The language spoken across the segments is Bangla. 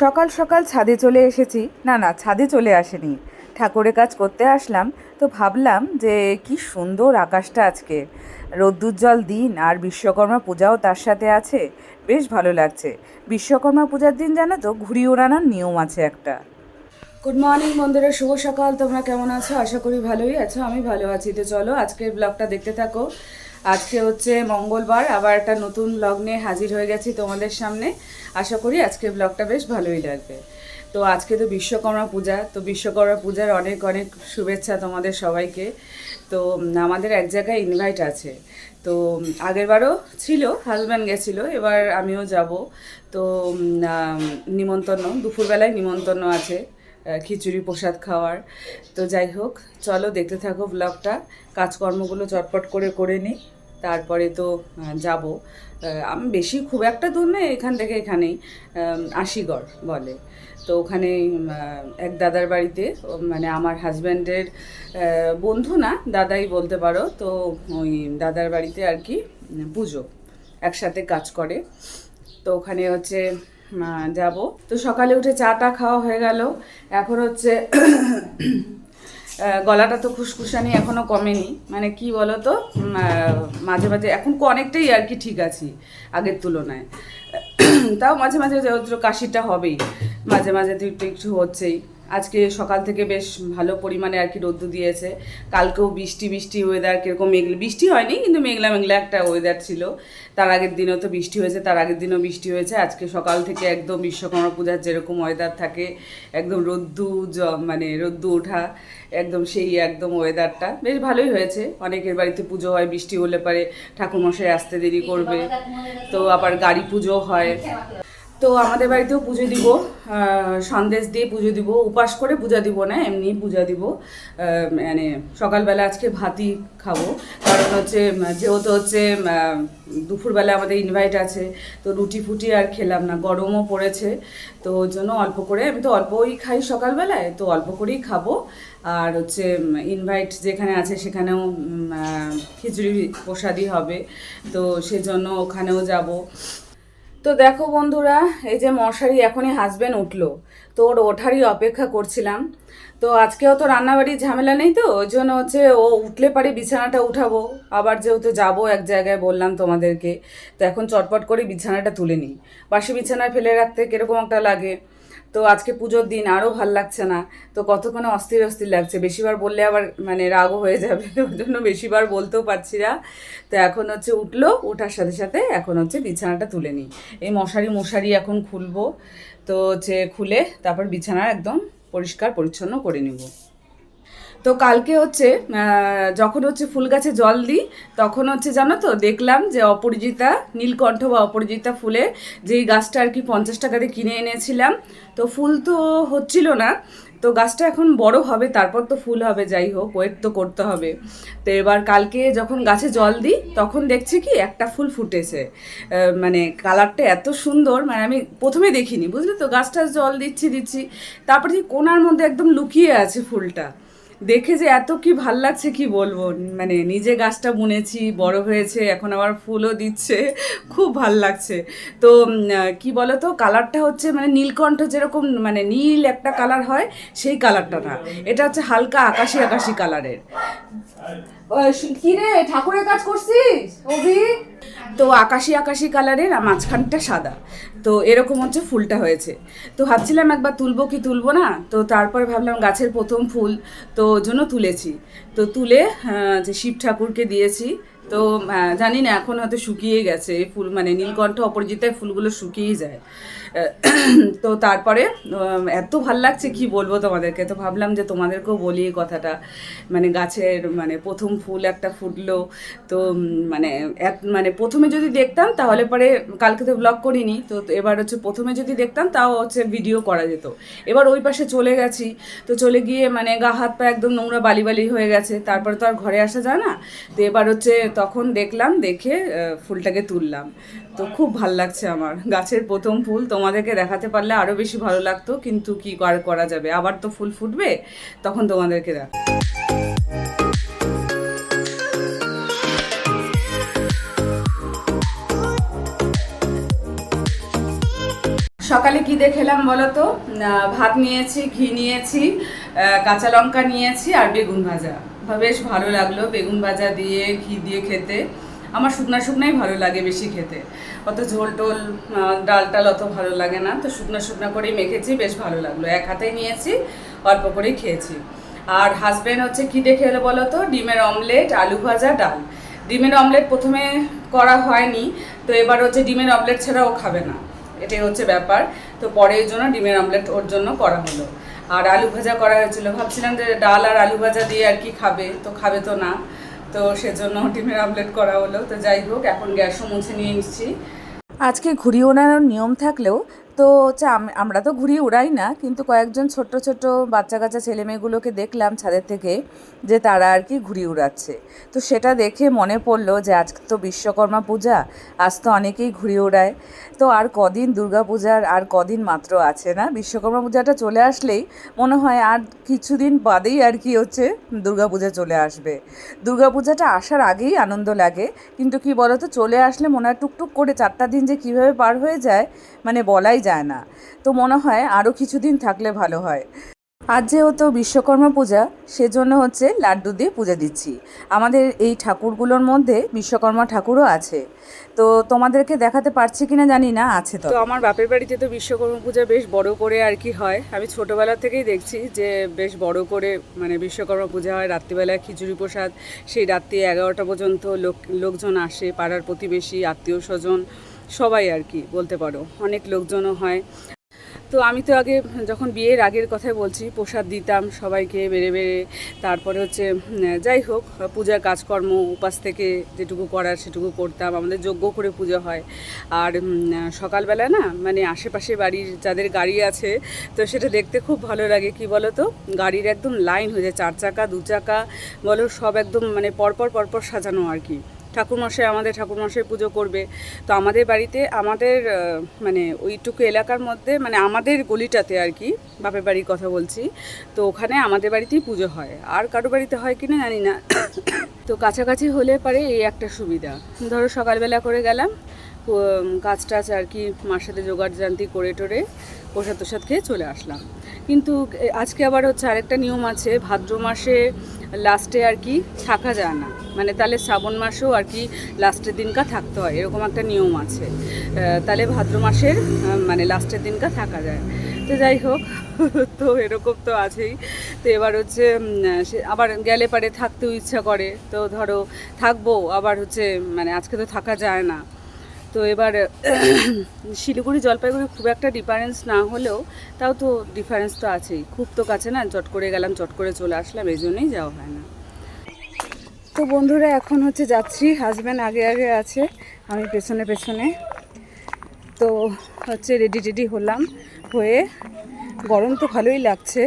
সকাল সকাল ছাদে চলে এসেছি। না ছাদে চলে আসেনি, ঠাকুরের কাজ করতে আসলাম। তো ভাবলাম যে কি সুন্দর আকাশটা আজকে, রোদ্দুজ্জ্বল দিন, আর বিশ্বকর্মা পূজাও তার সাথে আছে, বেশ ভালো লাগছে। বিশ্বকর্মা পূজার দিন জানো তো ঘুড়ি ওড়ানোর নিয়ম আছে একটা। গুড মর্নিং বন্ধুরা, শুভ সকাল। তোমরা কেমন আছো? আশা করি ভালোই আছো, আমি ভালো আছি। তো চলো আজকের ব্লগটা দেখতে থাকো। আজকে হচ্ছে মঙ্গলবার, আবার একটা নতুন ব্লগ নিয়ে হাজির হয়ে গেছি তোমাদের সামনে। আশা করি আজকের ব্লগটা বেশ ভালোই লাগবে। তো আজকে তো বিশ্বকর্মা পূজা, তো বিশ্বকর্মা পূজার অনেক অনেক শুভেচ্ছা তোমাদের সবাইকে। তো আমাদের এক জায়গায় ইনভাইট আছে। তো আগেরবারও ছিল, হাজব্যান্ড গেছিলো, এবার আমিও যাব। তো নিমন্ত্রণ, দুপুরবেলায় নিমন্ত্রণ আছে খিচুড়ি প্রসাদ খাওয়ার। তো যাই হোক, চলো দেখতে থাকো ব্লগটা। কাজকর্মগুলো চটপট করে করে নিই, তারপরে তো যাব। আমি বেশি খুব একটা দূর নেই এখান থেকে, এখানেই আশিগড় বলে। তো ওখানে এক দাদার বাড়িতে, মানে আমার হাজব্যান্ডের বন্ধু না, দাদাই বলতে পারো। তো ওই দাদার বাড়িতে আর কি পুজো, একসাথে কাজ করে। তো ওখানে হচ্ছে যাব। তো সকালে উঠে চাটা খাওয়া হয়ে গেল। এখন হচ্ছে গলাটা তো খুসখুসানি এখনও কমেনি, মানে কি বলো তো, মাঝে মাঝে এখন অনেকটাই আর কি ঠিক আছি আগের তুলনায়। তাও মাঝে মাঝে কাশিটা হবেই, মাঝে মাঝে তো একটু একটু হচ্ছেই। আজকে সকাল থেকে বেশ ভালো পরিমাণে আর কি রোদ্দু দিয়েছে। কালকেও বৃষ্টি বৃষ্টি ওয়েদার, কীরকম মেঘলা, বৃষ্টি হয়নি কিন্তু মেঘলা মেঘলা একটা ওয়েদার ছিল। তার আগের দিনও তো বৃষ্টি হয়েছে, তার আগের দিনও বৃষ্টি হয়েছে। আজকে সকাল থেকে একদম বিশ্বকর্মা পূজার যেরকম ওয়েদার থাকে, একদম রোদ্দু, মানে রোদ্দু ওঠা, একদম সেই একদম ওয়েদারটা বেশ ভালোই হয়েছে। অনেকের বাড়িতে পুজো হয়, বৃষ্টি হলে পারে ঠাকুরমশাই আসতে দেরি করবে। তো আবার গাড়ি পুজো হয়। তো আমাদের বাড়িতেও পুজো দিব, সন্দেশ দিয়ে পুজো দিব, উপাস করে পূজা দিব না, এমনি পূজা দিব। মানে সকালবেলা আজকে ভাতই খাবো, কারণ হচ্ছে যেহেতু হচ্ছে দুপুরবেলা আমাদের ইনভাইট আছে। তো রুটি ফুটি আর খেলাম না, গরমও পড়েছে। তো ওই জন্য অল্প করে, আমি তো অল্পই খাই সকালবেলায়, তো অল্প করেই খাবো। আর হচ্ছে ইনভাইট যেখানে আছে সেখানেও খিচুড়ি প্রসাদই হবে, তো সেজন্য ওখানেও যাব। তো দেখো বন্ধুরা, এই যে মশারি, এখনই হাজব্যান্ড উঠলো, তো ওর ওঠারই অপেক্ষা করছিলাম। তো আজকেও তো রান্নাবাড়ির ঝামেলা নেই, তো ওই জন্য হচ্ছে ও উঠলে পারে বিছানাটা উঠাবো। আবার যেহেতু যাবো এক জায়গায়, বললাম তোমাদেরকে, তো এখন চটপট করে বিছানাটা তুলে নিই। বাসি বিছানায় ফেলে রাখতে কীরকম একটা লাগে। তো আজকে পুজোর দিন, আরও ভাল লাগছে না। তো কতক্ষণে অস্থির অস্থির লাগছে, বেশিবার বললে আবার মানে রাগও হয়ে যাবে, ওই জন্য বেশিবার বলতেও পারছি না। তো এখন হচ্ছে উঠলো, ওঠার সাথে সাথে এখন হচ্ছে বিছানাটা তুলে নিই। এই মশারি এখন খুলবো। তো হচ্ছে খুলে তারপর বিছানা একদম পরিষ্কার পরিচ্ছন্ন করে নিব। তো কালকে হচ্ছে যখন হচ্ছে ফুল গাছে জল দিই, তখন হচ্ছে জানো তো, দেখলাম যে অপরাজিতা, নীলকণ্ঠ বা অপরাজিতা ফুলের যেই গাছটা আর কি 50 টাকাতে কিনে এনেছিলাম, তো ফুল তো হচ্ছিল না। তো গাছটা এখন বড় হবে, তারপর তো ফুল হবে, যাই হোক ওয়েট তো করতে হবে। তো এবার কালকে যখন গাছে জল দিই, তখন দেখছি কি একটা ফুল ফুটেছে। মানে কালারটা এত সুন্দর, মানে আমি প্রথমে দেখিনি, বুঝলি তো, গাছটা জল দিচ্ছি, তারপর কোনার মধ্যে একদম লুকিয়ে আছে ফুলটা। দেখে যে এত কি ভাল লাগছে কি বলবো, মানে নিজে গাছটা বুনেছি, বড় হয়েছে, এখন আবার ফুলও দিচ্ছে, খুব ভাল লাগছে। তো কি বলতো, কালারটা হচ্ছে মানে নীলকণ্ঠ যেরকম, মানে নীল একটা কালার হয়, সেই কালারটা না, এটা হচ্ছে হালকা আকাশি আকাশি কালারের। কি রে, ঠাকুরের কাজ করছিস অভি? তো আকাশি আকাশি কালারের, আর মাঝখানটা সাদা। তো এরকম হচ্ছে ফুলটা হয়েছে। তো ভাবছিলাম একবার তুলবো কি তুলবো না, তো তারপর ভাবলাম গাছের প্রথম ফুল, তো ওই জন্য তুলেছি। তো তুলে যে শিব ঠাকুরকে দিয়েছি। তো জানি না, এখন হয়তো শুকিয়ে গেছে ফুল, মানে নীলকণ্ঠ অপরাজিতায় ফুলগুলো শুকিয়েই যায়। তো তারপরে এত ভাল লাগছে কি বলবো তোমাদেরকে, তো ভাবলাম যে তোমাদেরকেও বলি এই কথাটা। মানে গাছের মানে প্রথম ফুল একটা ফুটলো। তো মানে মানে প্রথমে যদি দেখতাম তাহলে পরে, কালকে তো ব্লগ করিনি, তো এবার হচ্ছে প্রথমে যদি দেখতাম তাও হচ্ছে ভিডিও করা যেত। এবার ওই পাশে চলে গেছি, তো চলে গিয়ে মানে গা হাত পা একদম নোংরা বালি বালি হয়ে গেছে, তারপরে তো আর ঘরে আসা যায় না। তো এবার হচ্ছে তখন দেখলাম, দেখে ফুলটাকে তুললাম। তো খুব ভাল লাগছে আমার গাছের প্রথম ফুল, তোমাদেরকে দেখাতে পারলে আরও বেশি ভালো লাগতো, কিন্তু কি করা যাবে, আবার তো ফুল ফুটবে, তখন তোমাদেরকে দেখ। সকালে কি দিয়ে খেলাম বলো তো? ভাত নিয়েছি, ঘি নিয়েছি, কাঁচা লঙ্কা নিয়েছি আর বেগুন ভাজা। বেশ ভালো লাগলো বেগুন ভাজা দিয়ে ঘি দিয়ে খেতে। আমার শুকনা শুকনাই ভালো লাগে বেশি খেতে, অত ঝোল টোল ডাল টাল অত ভালো লাগে না। তো শুকনা শুকনা করেই মেখেছি, বেশ ভালো লাগলো। এক হাতেই নিয়েছি, অল্প করেই খেয়েছি। আর হাজব্যান্ড হচ্ছে কী দিয়ে খেলো বলো তো? ডিমের অমলেট, আলু ভাজা, ডাল। ডিমের অমলেট প্রথমে করা হয়নি, তো এবার হচ্ছে ডিমের অমলেট ছাড়া ও খাবে না, এটাই হচ্ছে ব্যাপার। তো পরের জন্য ডিমের অমলেট ওর জন্য করা হলো। আর আলু ভাজা করা হয়েছিল, ভাবছিলাম যে ডাল আর আলু ভাজা দিয়ে আর কি খাবে, তো খাবে তো না, তো সেজন্য ডিমের অমলেট করা হলো। তো যাই হোক, এখন গ্যাসও মুছে নিয়ে এসেছি। আজকে ঘুড়ি ওড়ানোর নিয়ম থাকলেও তো হচ্ছে আমরা তো ঘুড়ি উড়াই না, কিন্তু কয়েকজন ছোট্ট ছোট্ট বাচ্চা কাচ্চা ছেলেমেয়েগুলোকে দেখলাম ছাদের থেকে যে তারা আর কি ঘুড়ি উড়াচ্ছে। তো সেটা দেখে মনে পড়লো যে আজ তো বিশ্বকর্মা পূজা, আজ তো অনেকেই ঘুড়ি ওড়ায়। তো আর কদিন দুর্গা পূজার আর কদিন মাত্র আছে না, বিশ্বকর্মা পূজাটা চলে আসলেই মনে হয় আর কিছুদিন বাদেই আর কি হচ্ছে দুর্গা পূজা চলে আসবে। দুর্গা পূজাটা আসার আগেই আনন্দ লাগে, কিন্তু কি বলো তো, চলে আসলে মনে হয় টুকটুক করে 4টা দিন যে কীভাবে পার হয়ে যায় মানে বলাই যায় না। তো মনে হয় আরও কিছুদিন থাকলে ভালো হয়। আজ যেহেতু বিশ্বকর্মা পূজা, সেজন্য হচ্ছে লাড্ডু দিয়ে পূজা দিচ্ছি। আমাদের এই ঠাকুরগুলোর মধ্যে বিশ্বকর্মা ঠাকুরও আছে, তো তোমাদেরকে দেখাতে পারছি কিনা জানি না, আছে তো। তো আমার বাপের বাড়িতে তো বিশ্বকর্মা পূজা বেশ বড় করে আর কি হয়। আমি ছোটোবেলা থেকেই দেখছি যে বেশ বড় করে মানে বিশ্বকর্মা পূজা হয়। রাত্রিবেলায় খিচুড়ি প্রসাদ, সেই রাত্রি 11টা পর্যন্ত লোকজন আসে, পাড়ার প্রতিবেশী, আত্মীয় স্বজন সবাই আর কি বলতে পারো, অনেক লোকজনও হয়। তো আমি তো আগে যখন বিয়ের আগের কথাই বলছি, প্রসাদ দিতাম সবাইকে বেড়ে বেড়ে। তারপরে হচ্ছে যাই হোক, পূজার কাজকর্ম উপাস থেকে যেটুকু করার সেটুকু করতাম। আমাদের যজ্ঞ করে পুজো হয়। আর সকালবেলা না মানে আশেপাশে বাড়ির যাদের গাড়ি আছে, তো সেটা দেখতে খুব ভালো লাগে। কি বলো তো, গাড়ির একদম লাইন হয়ে যায়, 4 চাকা 2 চাকা বলো, সব একদম মানে পরপর সাজানো আর কি। আমাদের ঠাকুরমশাই পুজো করবে। তো আমাদের বাড়িতে আমাদের মানে ওইটুকু এলাকার মধ্যে মানে আমাদের গলিটাতে আর কি, বাপের বাড়ির কথা বলছি, তো ওখানে আমাদের বাড়িতেই পুজো হয়। আর কারো বাড়িতে হয় কি না জানি না। তো কাছাকাছি হলে পারে এই একটা সুবিধা, ধরো সকালবেলা করে গেলাম, কাজ টাজ আর কি মার সাথে জোগাড় জান্তি করে টোরে প্রসাদ তোসাদ খেয়ে চলে আসলাম। কিন্তু আজকে আবার হচ্ছে আরেকটা নিয়ম আছে, ভাদ্র মাসে লাস্টে আর কি থাকা যায় না, মানে তাহলে শ্রাবণ মাসেও আর কি লাস্টের দিনকা থাকতে হয়, এরকম একটা নিয়ম আছে। তাহলে ভাদ্র মাসের মানে লাস্টের দিনকা থাকা যায়। তো যাই হোক, তো এরকম তো আছেই। তো এবার হচ্ছে সে আবার গেলে পারে থাকতেও ইচ্ছা করে, তো ধরো থাকবো, আবার হচ্ছে মানে আজকে তো থাকা যায় না। তো এবার শিলিগুড়ি জলপাইগুড়ি খুব একটা ডিফারেন্স না হলেও তাও তো ডিফারেন্স তো আছেই, খুব তো কাছে না, চট করে গেলাম চট করে চলে আসলাম, এই জন্যই যাওয়া হয় না। তো বন্ধুরা এখন হচ্ছে যাচ্ছি, হাজব্যান্ড আগে আগে আছে, আমি পেছনে পেছনে। তো হচ্ছে রেডি টেডি হলাম, হয়ে গরম তো ভালোই লাগছে।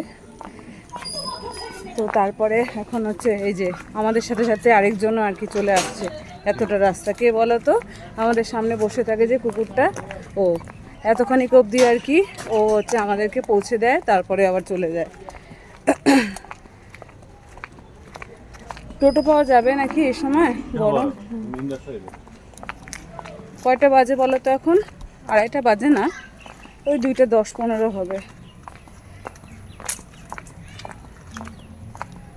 তো তারপরে এখন হচ্ছে এই যে আমাদের সাথে সাথে আরেকজনও আর কি চলে আসছে। এতটা রাস্তা কে বলো তো, আমাদের সামনে বসে থাকে যে কুকুরটা, ও এতখানি অবধি আর কি ও হচ্ছে আমাদেরকে পৌঁছে দেয়, তারপরে আবার চলে যায়। টোটো পাওয়া যাবে নাকি এই সময়? গরম। কয়টা বাজে বলো তো এখন? 2:30 বাজে না, ওই 2টা 10-15 হবে।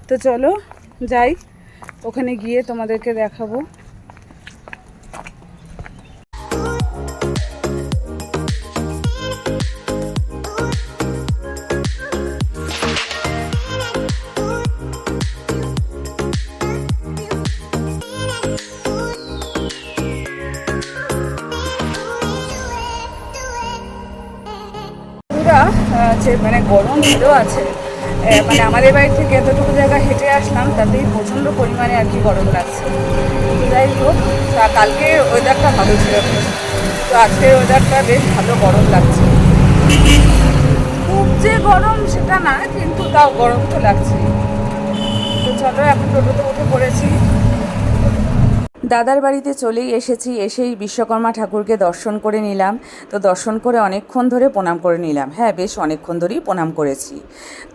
তো চলো যাই, ওখানে গিয়ে তোমাদেরকে দেখাবো। মানে গরম ভিড়ও আছে, মানে আমাদের বাড়ি থেকে এতটুকু জায়গা হেঁটে আসলাম, তাতেই প্রচণ্ড পরিমাণে আর কি গরম লাগছে। যাই হোক, কালকে ওয়েদারটা ভালো ছিল, তো আজকের ওয়েদারটা বেশ ভালো, গরম লাগছে। খুব যে গরম সেটা না, কিন্তু তাও গরম তো লাগছে। তো চলো এখন টোটোতে উঠে পড়েছি, দাদার বাড়িতে চলেই এসেছি, এসেই বিশ্বকর্মা ঠাকুরকে দর্শন করে নিলাম। তো দর্শন করে অনেকক্ষণ ধরে প্রণাম করে নিলাম, হ্যাঁ বেশ অনেকক্ষণ ধরেই প্রণাম করেছি।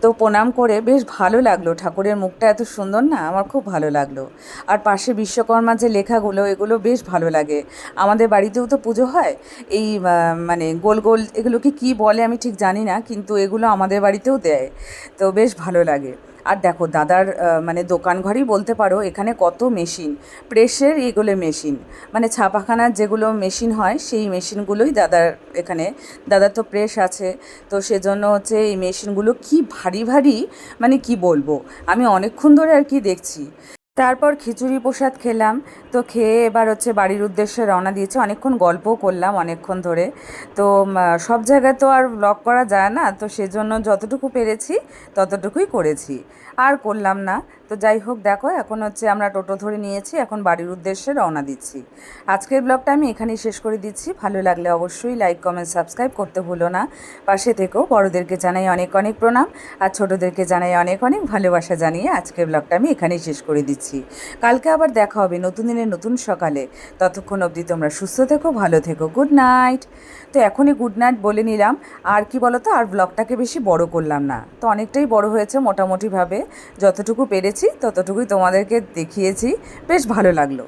তো প্রণাম করে বেশ ভালো লাগলো, ঠাকুরের মুখটা এত সুন্দর না, আমার খুব ভালো লাগলো। আর পাশে বিশ্বকর্মা যে লেখাগুলো, এগুলো বেশ ভালো লাগে। আমাদের বাড়িতেও তো পুজো হয়, এই মানে গোল গোল এগুলোকে কি বলে আমি ঠিক জানি না, কিন্তু এগুলো আমাদের বাড়িতেও দেয়, তো বেশ ভালো লাগে। আর দেখো দাদার মানে দোকান ঘরই বলতে পারো, এখানে কত মেশিন, প্রেসের এগুলো মেশিন, মানে ছাপাখানার যেগুলো মেশিন হয় সেই মেশিনগুলোই দাদার এখানে। দাদার তো প্রেস আছে, তো সেজন্য হচ্ছে এই মেশিনগুলো কি ভারী ভারী, মানে কি বলবো, আমি অনেকক্ষণ ধরে আর কি দেখছি। তারপর খিচুড়ি প্রসাদ খেলাম, তো খেয়ে এবার হচ্ছে বাড়ির উদ্দেশ্যে রওনা দিয়েছি। অনেকক্ষণ গল্পও করলাম অনেকক্ষণ ধরে। তো সব জায়গায় তো আর ব্লগ করা যায় না, তো সেজন্য যতটুকু পেরেছি ততটুকুই করেছি, আর করলাম না। তো যাই হোক, দেখো এখন হচ্ছে আমরা টোটো ধরে নিয়েছি, এখন বাড়ির উদ্দেশ্যে রওনা দিচ্ছি। আজকের ব্লগটা আমি এখানেই শেষ করে দিচ্ছি। ভালো লাগলে অবশ্যই লাইক কমেন্ট সাবস্ক্রাইব করতে ভুলো না। পাশে থেকেও বড়োদেরকে জানাই অনেক অনেক প্রণাম, আর ছোটোদেরকে জানাই অনেক অনেক ভালোবাসা জানিয়ে আজকের ব্লগটা আমি এখানেই শেষ করে দিচ্ছি। কালকে আবার দেখা হবে নতুন দিনের নতুন সকালে। ততক্ষণ অবধি তোমরা সুস্থ থেকো, ভালো থেকো, গুড নাইট। তো এখনই গুড নাইট বলে নিলাম। আর কি বলো তো, আর ব্লগটাকে বেশি বড় করলাম না, তো অনেকটাই বড় হয়েছে মোটামুটিভাবে, যতটুকু পেরেছি ততটুকুই তোমাদেরকে দেখিয়েছি। বেশ ভালো লাগলো।